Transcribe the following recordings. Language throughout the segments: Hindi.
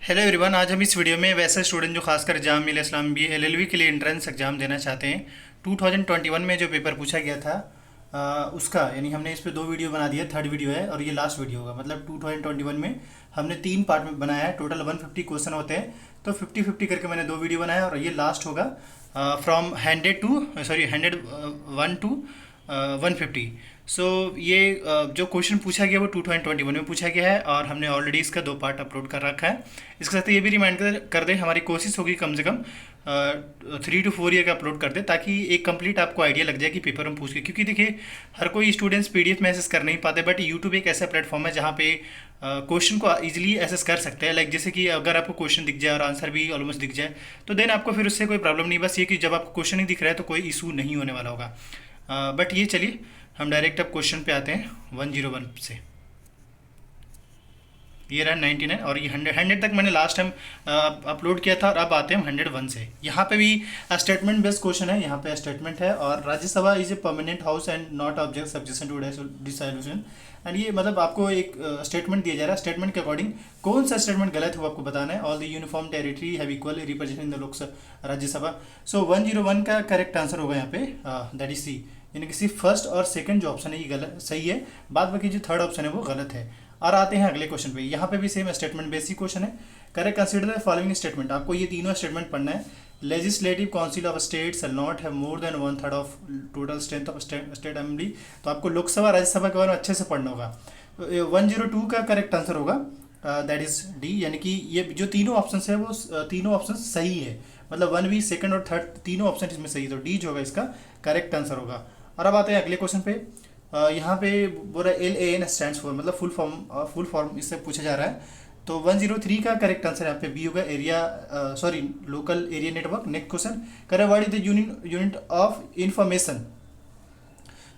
Hello everyone. आज हम इस वीडियो में वैसे स्टूडेंट जो खासकर जाम मिल इस्लाम बी एलएलबी के लिए एंट्रेंस एग्जाम देना चाहते हैं, 2021 में जो पेपर पूछा गया था उसका यानी हमने इस पे दो वीडियो बना दिया। थर्ड वीडियो है और ये लास्ट वीडियो होगा। मतलब 2021 में हमने तीन पार्ट में बनाया है। टोटल 150 क्वेश्चन होते हैं, तो 50-50 करके मैंने दो वीडियो बनाया और ये लास्ट होगा फ्रॉम 100 टू 150। सो ये जो क्वेश्चन पूछा गया वो 2021 में पूछा गया है और हमने ऑलरेडी इसका दो पार्ट अपलोड कर रखा है। इसके साथ ये भी रिमाइंड कर दें, हमारी कोशिश होगी कम से कम 3 to 4 ईयर का अपलोड कर दे, ताकि एक कंप्लीट आपको आइडिया लग जाए कि पेपर में पूछ के। क्योंकि देखिए हर कोई स्टूडेंट्स पीडीएफ में एसेस कर नहीं पाते, बट यूट्यूब एक ऐसा प्लेटफॉर्म है जहाँ पे क्वेश्चन को इजीली एसेस कर सकते हैं। लाइक जैसे कि अगर आपको क्वेश्चन दिख जाए और आंसर भी ऑलमोस्ट दिख जाए तो देन आपको फिर उससे कोई प्रॉब्लम नहीं। बस ये कि जब आपको क्वेश्चन ही दिख रहा है तो कोई इशू नहीं होने वाला होगा। बट ये चलिए हम डायरेक्ट अब क्वेश्चन पे आते हैं 101 से। ये रहा 99 और ये 100 तक मैंने लास्ट टाइम अपलोड किया था और अब आते हैं हम 101 से। यहाँ पे भी स्टेटमेंट बेस्ड क्वेश्चन है। यहाँ पे स्टेटमेंट है और Rajya Sabha is a permanent house and not object subjection to dissolution. And ये मतलब आपको एक स्टेटमेंट दिया जा रहा है। स्टेटमेंट के अकॉर्डिंग कौन सा स्टेटमेंट गलत है वो आपको बताना है। All the uniform territory have equal representation in the Lok Sabha Rajya Sabha. So 101 का करेक्ट आंसर होगा यहाँ पे दैट इज सी। यानी कि सिर्फ फर्स्ट और सेकंड जो ऑप्शन है ये गलत सही है, बाद बाकी जो थर्ड ऑप्शन है वो गलत है। और आते हैं अगले क्वेश्चन पे। यहाँ पे भी सेम स्टेटमेंट बेसिक क्वेश्चन है। Correct consider the following statement. आपको ये तीनों स्टेटमेंट पढ़ना है। Legislative council of state shall not have more than 1/3 of total strength of state assembly. तो आपको लोकसभा राज्यसभा के बारे में अच्छे से पढ़ना होगा। 102 का करेक्ट आंसर होगा दैट इज डी। यानी कि ये जो तीनों ऑप्शन है वो तीनों ऑप्शन सही है। मतलब 1B सेकंड और थर्ड तीनों ऑप्शन इसमें सही है, तो डी जो होगा इसका करेक्ट आंसर होगा। और अब आते हैं अगले क्वेश्चन पे। यहाँ पे बोला LAN स्टैंड्स फॉर, मतलब फुल फॉर्म इससे पूछा जा रहा है। तो 103 का करेक्ट आंसर यहाँ पे बी होगा, local area network. Next question करे what is the unit of information.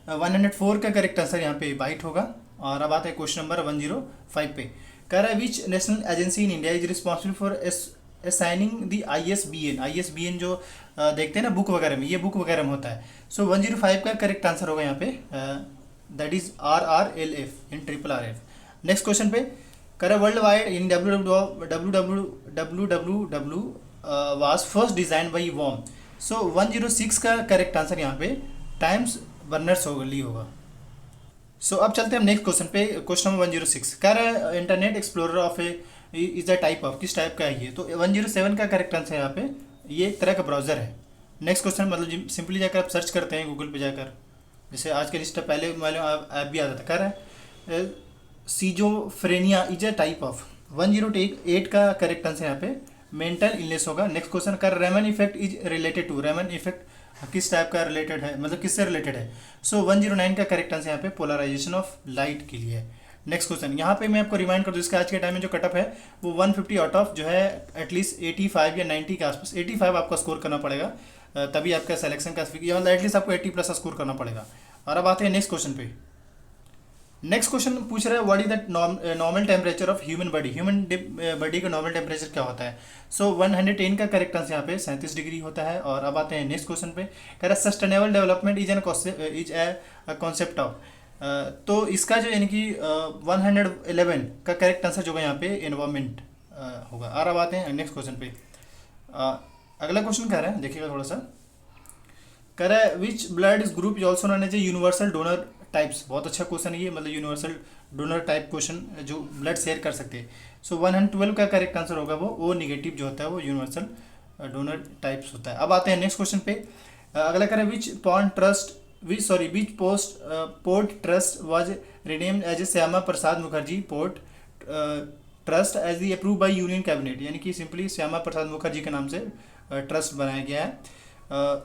104 का करेक्ट आंसर यहाँ पे बाइट होगा। और अब आता है क्वेश्चन नंबर 105 पे। कह रहा है which national agency in India is responsible for assigning the ISBN जो देखते हैं ना बुक वगैरह में, ये बुक वगैरह में होता है। सो 105 का करेक्ट आंसर होगा यहाँ पे that is RRLF in RRF। Next question पे करे world wide in www was first design by वॉम। सो 106 का करेक्ट आंसर यहाँ पे टाइम्स बर्नर्स होगा। सो अब चलते हैं हम नेक्स्ट क्वेश्चन पे। क्वेश्चन नंबर 106 कह रहा है internet explorer of A is the type of, किस टाइप का है ये। तो 107 का करेक्ट आंसर यहाँ पे ये एक तरह का ब्राउज़र है। नेक्स्ट क्वेश्चन मतलब सिंपली जाकर आप सर्च करते हैं गूगल पे जाकर, जैसे आज के लिस्ट पहले वाले ऐप भी आता था। कह रहा है schizophrenia is a type of. 108 का करेक्ट आंसर यहाँ पे मेंटल इलनेस होगा। नेक्स्ट क्वेश्चन कर Raman effect is related to. Raman effect किस टाइप का रिलेटेड है, मतलब किससे रिलेटेड है। सो 109 का करेक्ट आंसर यहाँ पे पोलराइजेशन ऑफ लाइट के लिए है। नेक्स्ट क्वेश्चन यहाँ पे मैं आपको रिमाइंड कर दूँ, इसका आज के टाइम में जो कटअप है वो 150 आउट ऑफ जो है एटलीस्ट 85 या 90 के आसपास 85 आपका स्कोर करना पड़ेगा, तभी आपका सिलेक्शन का मतलब एटलीस्ट आपको 80+ स्कोर करना पड़ेगा। और अब आते हैं नेक्स्ट क्वेश्चन पे। नेक्स्ट क्वेश्चन पूछ रहा है what is the normal temperature of human body. Human body का नॉर्मल टेम्परेचर क्या होता है। सो 110 का करेक्ट आंसर यहाँ पे 37 डिग्री होता है। और अब आते हैं नेक्स्ट क्वेश्चन पे। कह रहा है sustainable development is a concept of. तो इसका जो यानी कि 111 का करेक्ट आंसर जो है यहाँ पे एनवायरमेंट होगा। और अब आते हैं नेक्स्ट क्वेश्चन पे। अगला क्वेश्चन कह रहा है, देखिएगा थोड़ा सा। कह रहा है which blood group is also known as a universal donor types. बहुत अच्छा क्वेश्चन है ये, मतलब यूनिवर्सल डोनर टाइप क्वेश्चन जो ब्लड शेयर कर सकते हैं। सो 112 का करेक्ट आंसर होगा वो नेगेटिव जो होता है वो यूनिवर्सल डोनर टाइप्स होता है। अब आते हैं नेक्स्ट क्वेश्चन पे। अगला कह रहा है which port trust was renamed as a Shyama Prasad Mukherjee port trust as the approve by union cabinet. यानी कि सिंपली श्यामा प्रसाद मुखर्जी के नाम से ट्रस्ट बनाया गया है।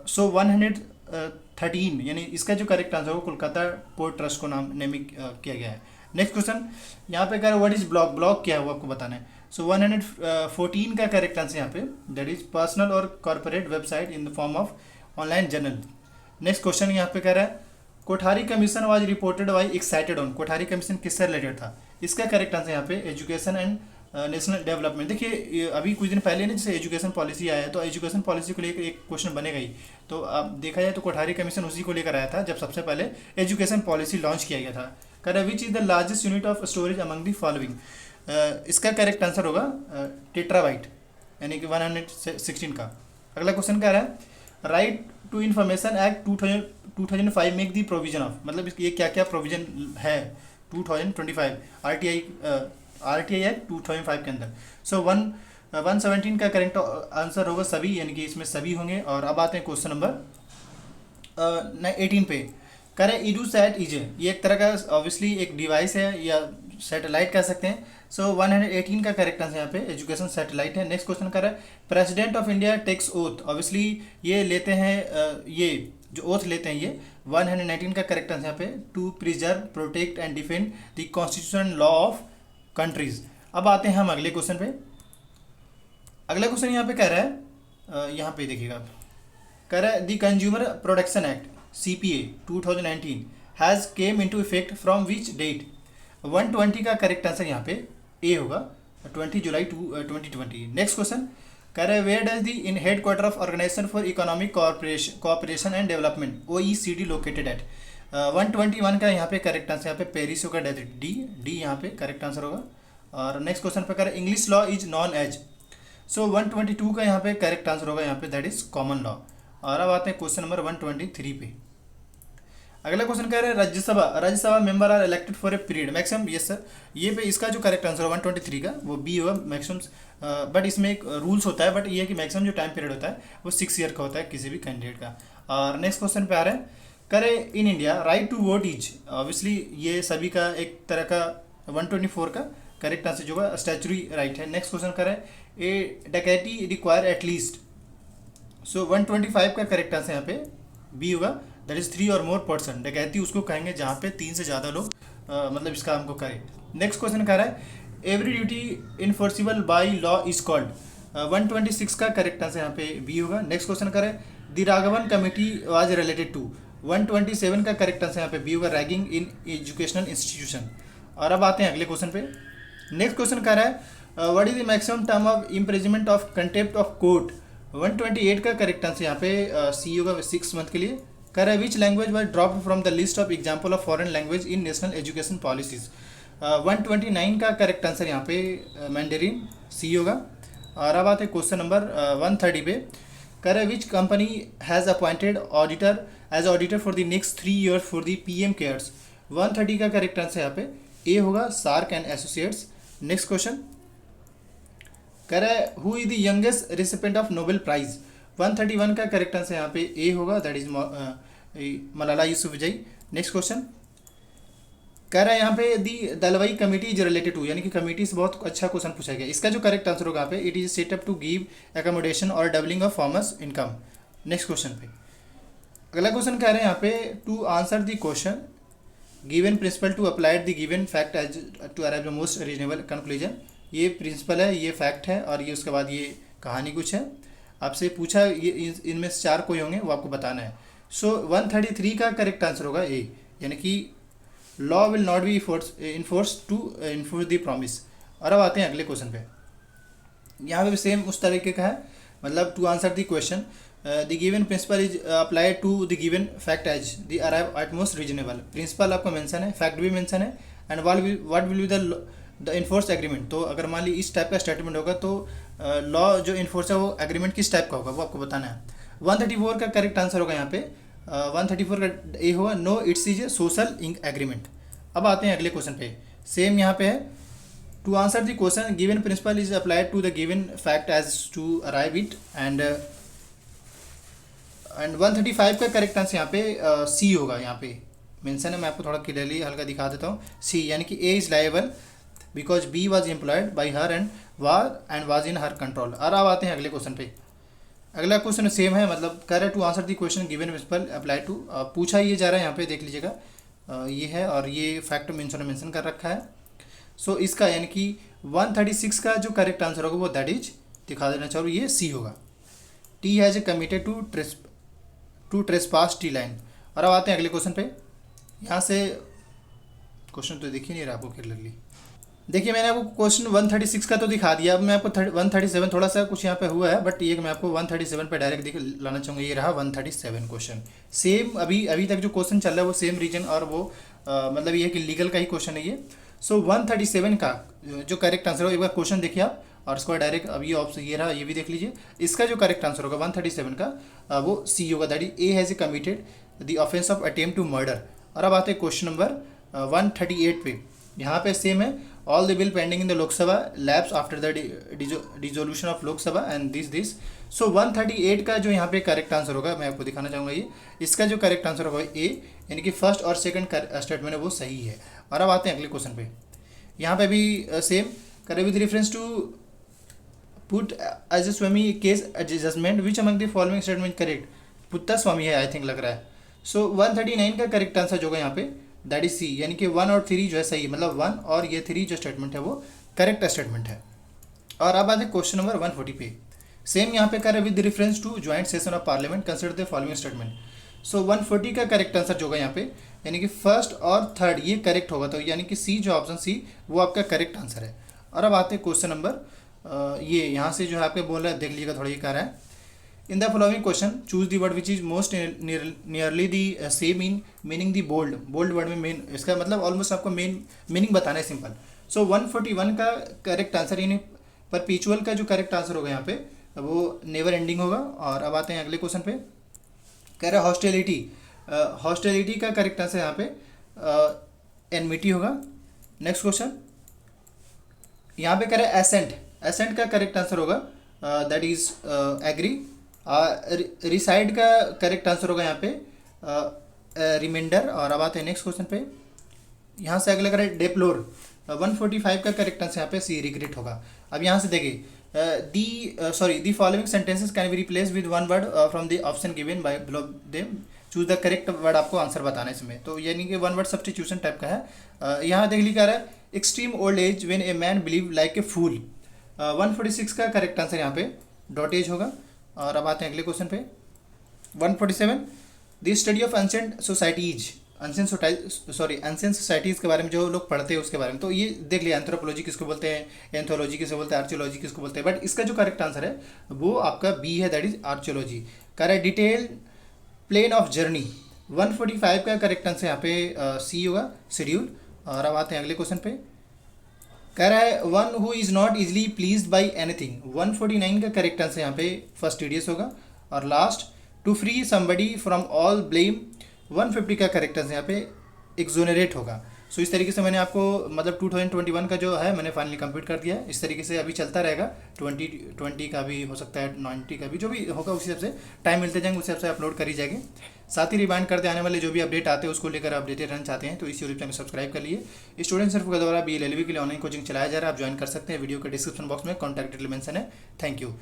सो 113 यानी इसका जो करेक्ट आंसर हो कोलकाता पोर्ट ट्रस्ट को नेमिंग किया गया है। नेक्स्ट क्वेश्चन यहाँ पे कह रहा है व्हाट इज ब्लॉग क्या है वो आपको बताना है। सो 114 का करेक्ट आंसर यहाँ पे दैट इज पर्सनल और corporate website in the form of online journal. Next question यहाँ पे कह रहा है Kothari commission was reported by excited on. Kothari commission किससे रिलेटेड था। इसका करेक्ट आंसर यहाँ पे एजुकेशन एंड नेशनल डेवलपमेंट। देखिए अभी कुछ दिन पहले ना जैसे एजुकेशन पॉलिसी आया है, तो एजुकेशन पॉलिसी को लेकर एक क्वेश्चन बनेगा ही। तो आप देखा जाए तो कोठारी कमीशन उसी को लेकर आया था जब सबसे पहले एजुकेशन पॉलिसी लॉन्च किया गया था। कह रहा है which is the largest unit of storage among the following. इसका करेक्ट आंसर होगा टेट्राबाइट, यानी कि 116 का। अगला क्वेश्चन कह रहा है right to information act 2005 make the provision of, मतलब ये क्या क्या प्रोविजन है 2025 आरटीआई एक्ट 2005 के अंदर। सो 117 का करेक्ट आंसर होगा सभी, यानी कि इसमें सभी होंगे। और अब आते हैं क्वेश्चन नंबर 18 पे। करें इडूसैट इजे, ये एक तरह का ऑब्वियसली एक डिवाइस है या सैटेलाइट कह सकते हैं। सो 118 का करेक्ट आंसर यहाँ पे एजुकेशन सैटेलाइट है। नेक्स्ट क्वेश्चन कर रहा है president of India takes oath, obviously ये लेते हैं ये जो ओथ लेते हैं ये 119 का करेक्ट आंसर यहाँ पे to preserve protect and defend the constitution law of countries. अब आते हैं हम अगले क्वेश्चन पे। अगला क्वेश्चन यहाँ पे कह रहा है यहाँ पे देखिएगा, कह रहा है the consumer protection act CPA 2019 has come into effect from which date. 120 का करेक्ट आंसर यहाँ पे ए होगा 20 जुलाई 2020। नेक्स्ट क्वेश्चन कह रहा है where does the in headquarter of organisation for economic cooperation and development OECD located at. 121 का यहाँ पे करेक्ट आंसर यहाँ पे पेरिस होगा, डी यहाँ पे करेक्ट आंसर होगा। और नेक्स्ट क्वेश्चन पे कह रहा है English law is non age. So 122 का यहाँ पे करेक्ट आंसर होगा यहाँ पे दैट इज कॉमन लॉ। और अब आते हैं क्वेश्चन नंबर 123 पे। अगला क्वेश्चन कह रहे हैं Rajya Sabha member are elected for a period maximum, yes sir, ये पे इसका जो करेक्ट आंसर है 123 का वो बी होगा मैक्सिमम। बट इसमें एक रूल्स होता है, बट ये है कि मैक्सिमम जो टाइम पीरियड होता है वो 6 ईयर का होता है किसी भी कैंडिडेट का। और नेक्स्ट क्वेश्चन पे आ रहे हैं करें in India right to vote is, obviously ये सभी का एक तरह का 124 का करेक्ट आंसर जो है स्टैचुरी राइट है। नेक्स्ट क्वेश्चन करें ए डकैती रिक्वायर एटलीस्ट। सो 125 का करेक्ट आंसर यहाँ पे बी होगा दैट इज 3 और मोर पर्सन। डकैती उसको कहेंगे जहाँ पे 3 से ज़्यादा लोग मतलब इसका हमको करें। नेक्स्ट क्वेश्चन कह रहा है every duty enforceable by law is called. 126 का करेक्ट आंसर यहाँ पे बी होगा। नेक्स्ट क्वेश्चन कह रहा है the Raghavan committee was related to. 127 का करेक्ट आंसर यहाँ पे बी होगा रैगिंग इन एजुकेशनल इंस्टीट्यूशन। और अब आते हैं अगले क्वेश्चन पे। नेक्स्ट क्वेश्चन कह रहा है what is the maximum term of imprisonment of contempt of court. 128 का करेक्ट आंसर यहाँ पे सी होगा 6 मंथ के लिए। कह रहा है which language was drop from the list of example of foreign language in national education policies. 129 का करेक्ट आंसर यहाँ पे मैंडेरिन सी होगा। और अब आते हैं क्वेश्चन नंबर 130 पे। कह रहा है which company has appointed auditor as auditor for the next 3 years for the PM cares. 130 का करेक्ट आंसर यहाँ पे ए होगा SARC and associates. Next question कह रहा है who is the youngest recipient of Nobel prize. 131 का करेक्ट आंसर यहाँ पे ए होगा that is Malala Yousafzai. Next question कह रहा है यहाँ पे the Dalwai committee is related to, यानी कि कमेटी से बहुत अच्छा क्वेश्चन पूछा गया। इसका जो करेक्ट आंसर होगा यहाँ पे it is set up to give accommodation और doubling of farmers income. Next question पे अगला क्वेश्चन कह रहे हैं यहाँ पे to answer the question given principle to applied the given fact as to arrive the most reasonable conclusion. ये प्रिंसिपल है, ये फैक्ट है और ये उसके बाद ये कहानी कुछ है। आपसे पूछा ये इनमें से 4 कोई होंगे वो आपको बताना है। सो 133 का करेक्ट आंसर होगा ए, यानी कि law will not be enforce to enforce the promise. और अब आते हैं अगले क्वेश्चन पे। यहाँ पे भी सेम उस तरीके का है, मतलब to answer the question the given principle is applied to the given fact as the arrive at most reasonable. Principle आपका मेंशन है, फैक्ट भी मेंशन है and what will be the enforce agreement. तो अगर मान ली इस टाइप का स्टेटमेंट होगा तो लॉ जो इन्फोर्स है वो एग्रीमेंट किस टाइप का होगा वो आपको बताना है। 134 का करेक्ट आंसर होगा यहाँ पे 134 का ए होगा no it's is a social agreement. अब आते हैं अगले क्वेश्चन पे। सेम यहाँ पे है to answer the question given principle is applied to the given fact as to arrive it and 135 का करेक्ट आंसर यहाँ पे सी होगा। यहाँ पे मेंशन है, मैं आपको थोड़ा क्लियरली हल्का दिखा देता हूँ। सी यानी कि A is liable because B was employed by her and was in her control. और अब आते हैं अगले क्वेश्चन पे। अगला क्वेश्चन सेम है, मतलब कह रहा है to answer the question given principle apply to. पूछा ये जा रहा है यहाँ पे देख लीजिएगा, ये है और ये फैक्ट मेंशन कर रखा है। सो इसका यानी कि 136 का जो करेक्ट आंसर होगा वो दैट इज दिखा देना चाहूँ ये सी होगा। T has a committed to trespass T line. और अब आते हैं अगले क्वेश्चन पे। यहाँ से क्वेश्चन तो दिख ही नहीं रहा आपको क्लियरली। देखिए मैंने आपको क्वेश्चन 136 का तो दिखा दिया, अब मैं आपको 137 थोड़ा सा कुछ यहाँ पे हुआ है, बट ये मैं आपको 137 पे डायरेक्ट लाना चाहूँगा। ये रहा 137 क्वेश्चन। सेम अभी तक जो क्वेश्चन चल रहा है वो सेम रीजन और वो मतलब ये है कि लीगल का ही क्वेश्चन है ये। सो 137 का जो करेक्ट आंसर होगा, एक बार क्वेश्चन देखिए आप, और उसके बाद डायरेक्ट अब ये ऑप्शन ये रहा, ये भी देख लीजिए। इसका जो करेक्ट आंसर होगा 137 का वो सी होगा, that is A has committed the offence of attempt to murder. और अब आते हैं क्वेश्चन नंबर 138 पे। यहाँ पे सेम है, all the bill pending in the Lok Sabha lapse after the dissolution of Lok Sabha and this. So 138 का जो यहाँ पे करेक्ट आंसर होगा, मैं आपको दिखाना चाहूँगा ये, इसका जो करेक्ट आंसर होगा ए, यानी कि फर्स्ट और सेकंड स्टेटमेंट है वो सही है। और अब आते हैं अगले क्वेश्चन पे। यहाँ पे भी सेम करे with reference to Puttaswamy case judgment which among the following statement correct. Puttaswamy है आई थिंक, लग रहा है। सो 139 का करेक्ट आंसर जो होगा यहाँ पे दैट इज सी, यानी कि 1 और 3 जो है सही है, मतलब 1 और ये 3 जो स्टेटमेंट है वो करेक्ट स्टेटमेंट है। और अब आते क्वेश्चन नंबर 140 पे। सेम यहाँ पे कर with reference to joint session of Parliament consider the following statement. So 140 का करेक्ट आंसर जो होगा यहाँ पे, यानी कि फर्स्ट और थर्ड ये करेक्ट होगा, तो यानी कि सी जो ऑप्शन सी वो आपका करेक्ट आंसर है। और अब आते हैं क्वेश्चन नंबर ये यहाँ से जो है आपके बोल रहा है, देख लीजिएगा थोड़ा ये कह रहा है, in the following question choose the word which is most nearly the same in meaning the bold. Bold word में मेन, इसका मतलब ऑलमोस्ट आपको मेन मीनिंग बताना है, सिंपल। सो 141 का करेक्ट आंसर, यानी परपीचुअल का जो करेक्ट आंसर होगा यहाँ पे वो नेवर एंडिंग होगा। और अब आते हैं अगले क्वेश्चन पे। कह रहा है हॉस्टेलिटी, हॉस्टेलिटी का करेक्ट आंसर यहाँ पे एनमिटी होगा। नेक्स्ट क्वेश्चन यहाँ पे कह रहा है एसेंट, एसेंट का करेक्ट आंसर होगा दैट इज एग्री। रिसाइड का करेक्ट आंसर होगा यहाँ पे रिमाइंडर। और अब आते हैं नेक्स्ट क्वेश्चन पे। यहाँ से अगला करें डेप्लोर, 145 का करेक्ट आंसर यहाँ पे सी रिग्रेट होगा। अब यहाँ से देखिए the following sentences can be replace with one word from the option given by below them, choose the correct word, आपको आंसर बताना है इसमें, तो यानी कि वन वर्ड सब्स्टिट्यूशन टाइप का है। यहाँ देख लिखा रहा है extreme old age when a man believe like a fool. 146 का करेक्ट आंसर यहाँ पे डॉट एज होगा। और अब आते हैं अगले क्वेश्चन पे 147, the study of ancient societies, ancient societies के बारे में जो लोग पढ़ते हैं उसके बारे में, तो ये देख लिया एंथ्रोपोलॉजी किसको बोलते हैं, एंथोलॉजी किसको बोलते हैं, आर्चियोलॉजी किसको बोलते हैं, बट इसका जो करेक्ट आंसर है वो आपका बी है, that is archaeology. Correct detail plan of journey, 145 का करेक्ट आंसर यहाँ पे सी होगा, शेड्यूल। और अब आते हैं अगले क्वेश्चन पे। कह रहा है one who is not easily pleased by anything, 149 का करेक्ट आंसर यहाँ पे फर्स्ट टीडियस होगा। और last to free somebody from all blame, 150 का करेक्ट आंसर यहाँ पे एक्सोनरेट होगा। सो इस तरीके से मैंने आपको मतलब 2021 का जो है मैंने फाइनली कंप्लीट कर दिया है। इस तरीके से अभी चलता रहेगा, 2020 का भी हो सकता है, 90 का भी, जो भी होगा उसी हिसाब से टाइम मिलते जाएंगे, उस हिसाब से अपलोड करी जाएगी। साथ ही रिमाइंड करते आने वाले जो भी अपडेट आते हैं उसको लेकर अपडेटेड रहना चाहते हैं तो इस यूट्यूब चैनल सब्सक्राइब कर लिए। स्टूडेंट सर्फ के द्वारा BLLB के लिए ऑनलाइन कोचिंग चलाया जा रहा है, आप ज्वाइन कर सकते हैं। वीडियो के डिस्क्रिप्शन बॉक्स में कॉन्टैक्ट डिटेल मेंशन है। Thank you.